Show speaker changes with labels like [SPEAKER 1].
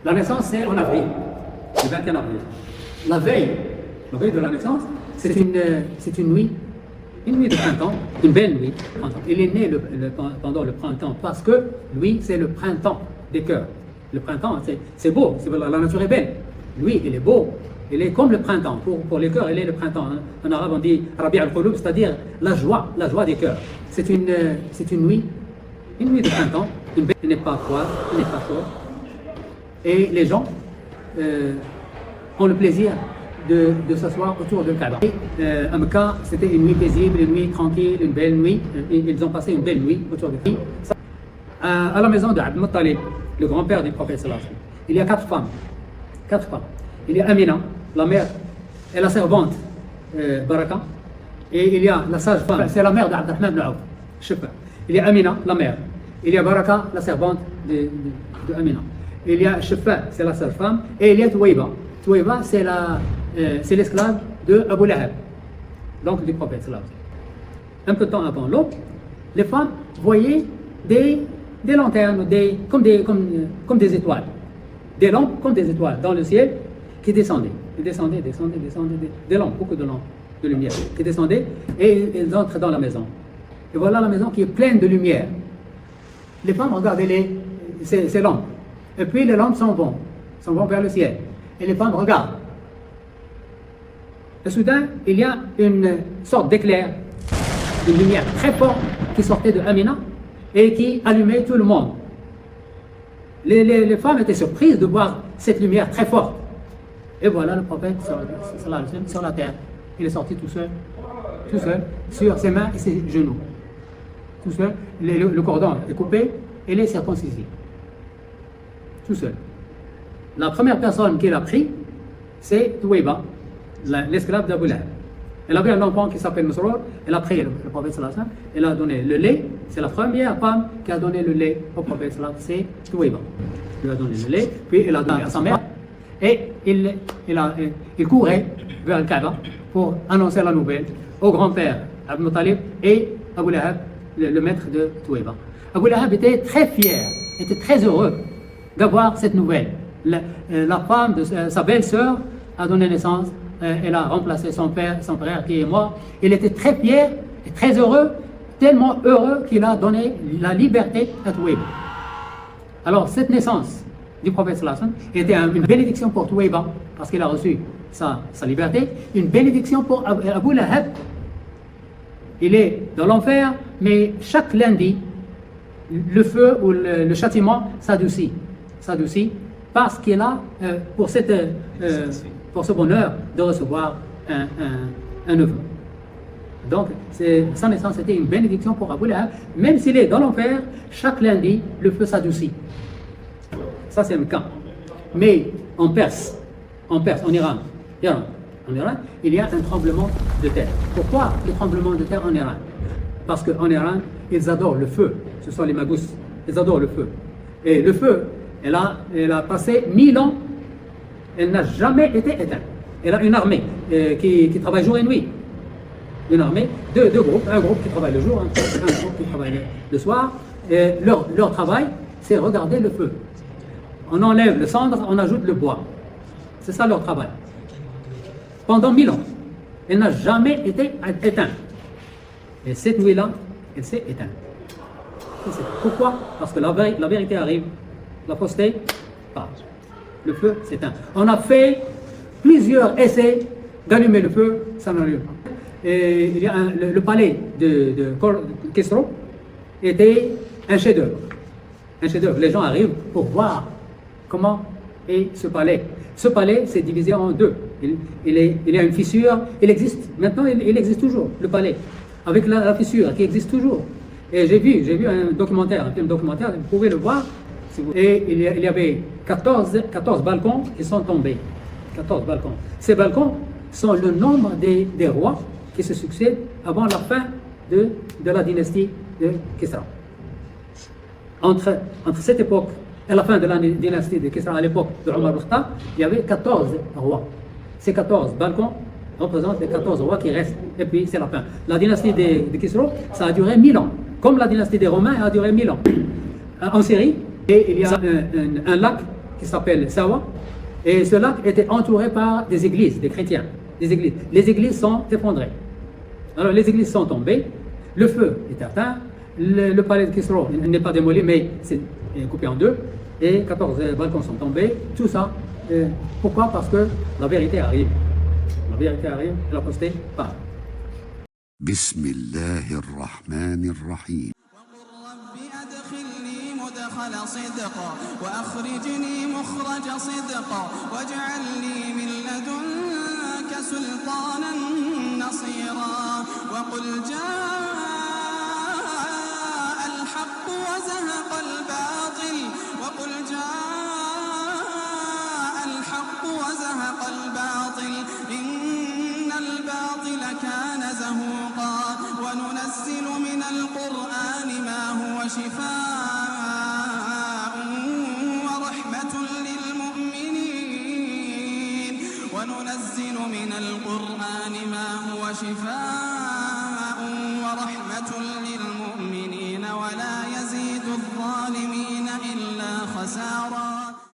[SPEAKER 1] La naissance, c'est en avril, le 21 avril. La veille de la naissance, c'est une nuit de printemps, une belle nuit. Il est né pendant le printemps parce que lui, c'est le printemps des cœurs. Le printemps, c'est beau, la nature est belle. Lui, il est beau, il est comme le printemps. Pour les cœurs, il est le printemps. En arabe, on dit Rabi' al-Qulub, c'est-à-dire la joie des cœurs. C'est une nuit de printemps, il n'est pas froid, il n'est pas chaud. Et les gens ont le plaisir de s'asseoir autour de Kaaba. À Mecca, c'était une nuit paisible, une nuit tranquille, une belle nuit. Ils ont passé une belle nuit autour de Kaaba. À la maison d'Abd al-Muttalib, le grand-père du prophète sallallahu alayhi wa sallam, il y a 4 femmes. 4 femmes. Il y a Amina, la mère, et la servante Baraka. Et il y a la sage-femme, c'est la mère d'Abdurrahman ibn Awf, Shiffa. Il y a Amina, la mère. Il y a Baraka, la servante de Amina. Il y a Shiffa, c'est la sage-femme. Et il y a Tuwayba. Tuwayba, c'est l'esclave de Abu Lahab, donc du prophète sallallahu alayhi wa sallam. Un peu de temps avant l'autre, les femmes voyaient des lanternes, comme des étoiles. Des lampes comme des étoiles dans le ciel qui descendaient. Ils descendaient, des lampes, beaucoup de lampes de lumière qui descendaient et ils entrent dans la maison. Et voilà la maison qui est pleine de lumière. Les femmes regardaient ces lampes. Et puis les lampes s'en vont vers le ciel. Et les femmes regardent. Et soudain, il y a une sorte d'éclair, une lumière très forte qui sortait de Amina et qui allumait tout le monde. Les femmes étaient surprises de voir cette lumière très forte. Et voilà le prophète sur la terre. Il est sorti tout seul, sur ses mains et ses genoux. Tout seul. Le cordon est coupé et il est circoncisé. Tout seul. La première personne qu'il a pris, c'est Tuwayba, l'esclave d'Abu Lahab. Elle avait un enfant qui s'appelle Masrour, elle a pris le prophète sallallahu alayhi wa sallam, elle a donné le lait, c'est la première femme qui a donné le lait au prophète sallallahu alayhi wa sallam, c'est Tuwayba. Elle lui a donné le lait, puis elle a donné à sa mère, et il courait vers le Kaaba pour annoncer la nouvelle au grand-père Abd al-Muttalib et Abu Lahab, le maître de Tuwayba. Abu Lahab était très fier, était très heureux d'avoir cette nouvelle. La femme de sa belle-sœur a donné naissance. Elle a remplacé son frère qui est mort. Il était très fier et très heureux, tellement heureux qu'il a donné la liberté à Tuwayba. Alors, cette naissance du prophète sallallahu alayhi wa sallam était une bénédiction pour Tuwayba, parce qu'il a reçu sa liberté, une bénédiction pour Abu Lahab. Il est dans l'enfer, mais chaque lundi, le feu ou le châtiment s'adoucit, parce qu'il a, pour ce bonheur de recevoir un neveu. Donc, sa naissance était une bénédiction pour Abu Lahab. Même s'il est dans l'enfer, chaque lundi, le feu s'adoucit. Ça, c'est un cas. Mais en Perse, en Iran, il y a un tremblement de terre. Pourquoi le tremblement de terre en Iran? Parce qu'en Iran, ils adorent le feu. Ce sont les magous. Ils adorent le feu. Et le feu, elle a passé 1000 ans. Elle n'a jamais été éteinte. Elle a une armée qui travaille jour et nuit. Une armée, deux groupes. Un groupe qui travaille le jour, un groupe qui travaille le soir. Et leur travail, c'est regarder le feu. On enlève le cendre, on ajoute le bois. C'est ça leur travail. Pendant 1000 ans. Elle n'a jamais été éteinte. Et cette nuit-là, elle s'est éteinte. Pourquoi? Parce que la vérité arrive. La fausseté part. Le feu s'éteint. On a fait plusieurs essais d'allumer le feu, ça n'allume pas. Et il y a le palais de Khosrow était un chef-d'œuvre. Un chef-d'œuvre. Les gens arrivent pour voir comment est ce palais. Ce palais, c'est divisé en deux. Il y a une fissure. Il existe. Maintenant, il existe toujours, le palais. Avec la fissure qui existe toujours. Et j'ai vu un film documentaire, vous pouvez le voir. Et il y avait 14 balcons qui sont tombés. 14 balcons. Ces balcons sont le nombre des rois qui se succèdent avant la fin de la dynastie de Kisra. Entre cette époque et la fin de la dynastie de Kisra, à l'époque de Omar al-Khattab, il y avait 14 rois. Ces 14 balcons représentent les 14 rois qui restent. Et puis c'est la fin. La dynastie de Kisra, ça a duré 1000 ans. Comme la dynastie des Romains a duré 1000 ans. En Syrie, et il y a un lac qui s'appelle Sawa. Et ce lac était entouré par des églises, des chrétiens. Des églises. Les églises sont effondrées. Alors les églises sont tombées, le feu est atteint, le palais de Kisro n'est pas démoli, mais c'est coupé en deux, et 14 balcons sont tombés. Tout ça, pourquoi? Parce que la vérité arrive. La vérité arrive, et la postérité part.
[SPEAKER 2] بسم الله الرحمن الرحيم
[SPEAKER 3] مدخل صدق وأخرجني مخرج صدق واجعل لي من لدنك سلطانا نصيرا وقل جاء الحق وزهق الباطل وقل جاء الحق وزهق الباطل إن الباطل كان زهوقا وننزل من القرآن ما هو شفاء ورحمة للمؤمنين وننزل من القرآن ما هو شفاء ورحمة للمؤمنين ولا يزيد الظالمين إلا خسارا